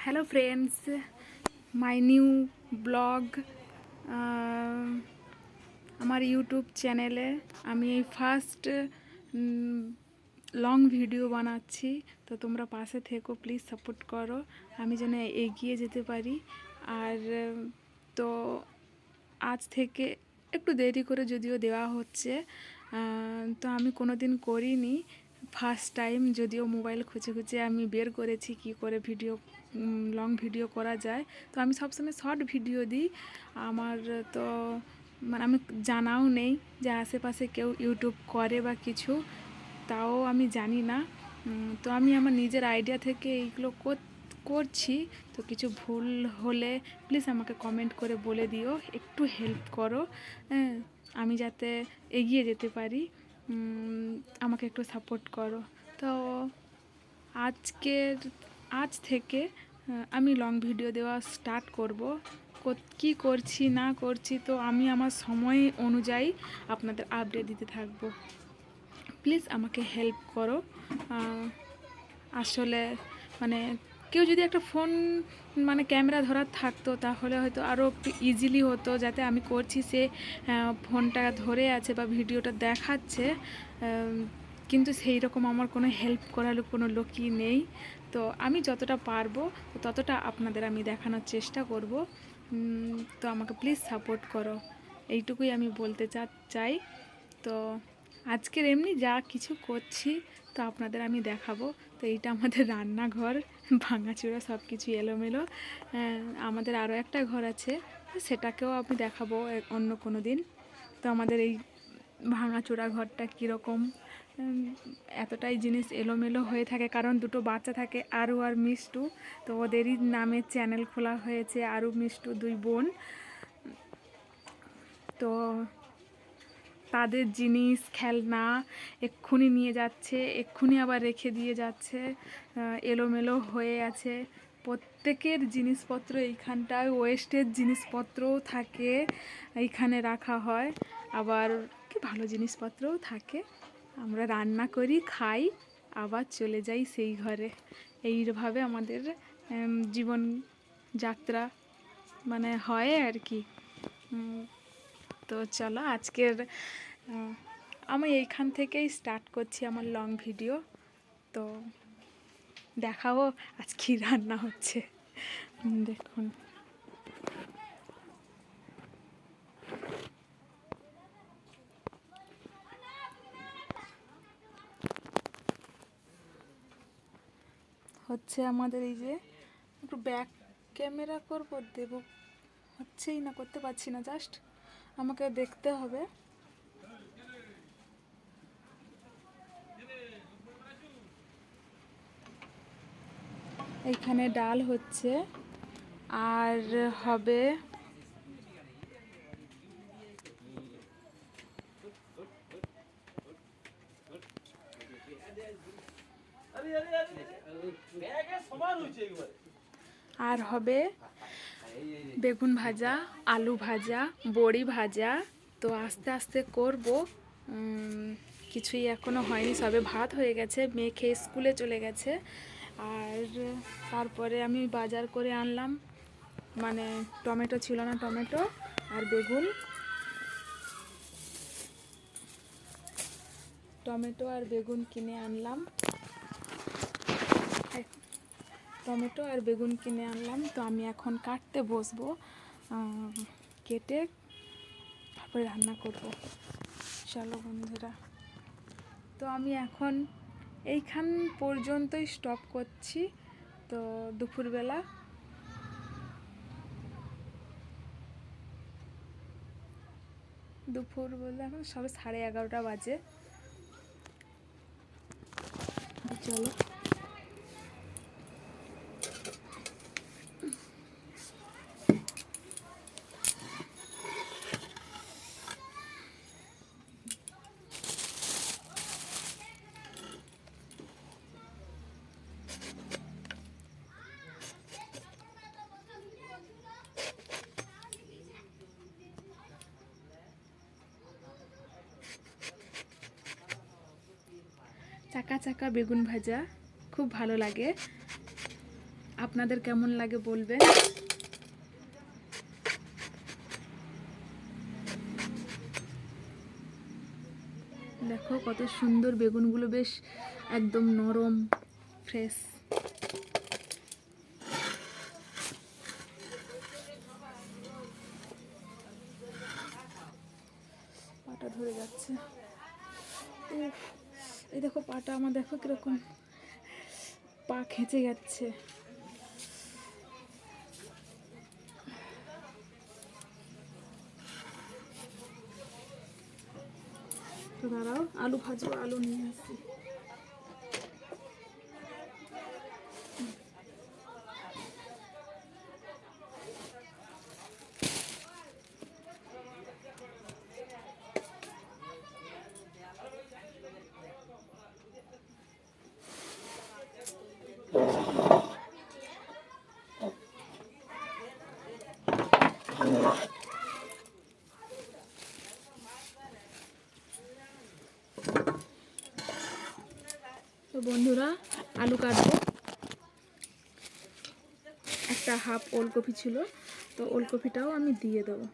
Hello friends, my new blog আমার YouTube চ্যানেলে আমি এই ফার্স্ট লং ভিডিও বানাচ্ছি। তো তোমরা পাশে থেকো, প্লিজ সাপোর্ট করো, আমি যেন এগিয়ে যেতে পারি। আর তো আজ থেকে একটু দেরি করে যদিও দেওয়া হচ্ছে, তো আমি কোনো দিন করিনি, ফার্স্ট টাইম। যদিও মোবাইল খুঁজে খুঁজে আমি বের করেছি কি করে ভিডিও লং ভিডিও করা যায়। তো আমি সবসময় শর্ট ভিডিও দিই। আমার তো মানে আমি জানাও নেই যে আশেপাশে কেউ ইউটিউব করে বা কিছু, তাও আমি জানি না। তো আমি আমার নিজের আইডিয়া থেকে এইগুলো করছি। তো কিছু ভুল হলে প্লিজ আমাকে কমেন্ট করে বলে দিও, একটু হেল্প করো, হ্যাঁ, আমি যাতে এগিয়ে যেতে পারি। আমাকে একটু সাপোর্ট করো। তো আজ থেকে আমি লং ভিডিও দেওয়া স্টার্ট করব। কী করছি না করছি তো আমি আমার সময় অনুযায়ী আপনাদের আপডেট দিতে থাকবো। প্লিজ আমাকে হেল্প করো। আসলে মানে কেউ যদি একটা ফোন মানে ক্যামেরা ধরার থাকতো তাহলে হয়তো আরও একটু ইজিলি হতো, যাতে আমি করছি সে ফোনটা ধরে আছে বা ভিডিওটা দেখাচ্ছে, কিন্তু সেই রকম আমার কোনো হেল্প করার কোনো লোকই নেই। তো আমি যতটা পারবো ততটা আপনাদের আমি দেখানোর চেষ্টা করব। তো আমাকে প্লিজ সাপোর্ট করো, এইটুকুই আমি বলতে চাই। তো আজকের এমনি যা কিছু করছি তো আপনাদের আমি দেখাবো। তো এইটা আমাদের রান্নাঘর, ভাঙাচোরা সব কিছু এলোমেলো। আমাদের আরও একটা ঘর আছে, সেটাকেও আমি দেখাবো অন্য কোনো দিন। তো আমাদের এই ভাঙাচোরা ঘরটা কীরকম, এতটাই জিনিস এলোমেলো হয়ে থাকে কারণ দুটো বাচ্চা থাকে, আরু আর মিষ্টু। তো ওদেরই নামে চ্যানেল খোলা হয়েছে, আরু মিষ্টু দুই বোন। তো তাদের জিনিস খেলনা এক্ষুনি নিয়ে যাচ্ছে, এক্ষুনি আবার রেখে দিয়ে যাচ্ছে, এলোমেলো হয়ে আছে। প্রত্যেকের জিনিসপত্র এইখানটায়, ওয়েস্টের জিনিসপত্রও থাকে এইখানে রাখা হয়, আবার কি ভালো জিনিসপত্রও থাকে। আমরা রান্না করি, খাই, আবার চলে যাই সেই ঘরে। এইভাবে আমাদের জীবনযাত্রা মানে হয় আর কি। তো চলো আজকের আমি এইখান থেকেই স্টার্ট করছি আমার লং ভিডিও। তো দেখাবো আজ কী রান্না হচ্ছে, দেখুন। হচ্ছে আমাদের এই যে একটু ব্যাক ক্যামেরা করবো, দেব হচ্ছেই না, করতে পারছি না, জাস্ট আমাকে দেখতে হবে। এইখানে ডাল হচ্ছে, আর হবে আর হবে বেগুন ভাজা, আলু ভাজা, বড়ি ভাজা। তো আস্তে আস্তে করব, কিছুই এখনও হয়নি, সবে ভাত হয়ে গেছে, মেয়ে খেয়ে স্কুলে চলে গেছে। আর তারপরে আমি বাজার করে আনলাম, মানে টমেটো ছিল না, টমেটো আর বেগুন, টমেটো আর বেগুন কিনে আনলাম, টমেটো আর বেগুন কিনে আনলাম। তো আমি এখন কাটতে বসবো, কেটে তারপরে রান্না করব। চলো বন্ধুরা, তো আমি এখন এইখান পর্যন্তই স্টপ করছি। তো দুপুরবেলা বলতে এখন সবে 11:30 বাজে। চলো চাকা চাকা বেগুন ভাজা খুব ভালো লাগে। আপনাদের কেমন লাগে বলবেন। দেখো কত সুন্দর বেগুনগুলো, বেশ একদম নরম ফ্রেশ। পাটা ধরে যাচ্ছে। উফ, এই দেখো পাটা আমার, দেখো কিরকম পা খেঁচে যাচ্ছে। তো দাঁড়াও, আলু ভাজবো, আলু নিয়ে আসি। তো বন্ধুরা, আলু কাটবো। একটা হাফ ওলকপি ছিল, তো ওলকপিটাও আমি দিয়ে দেবো।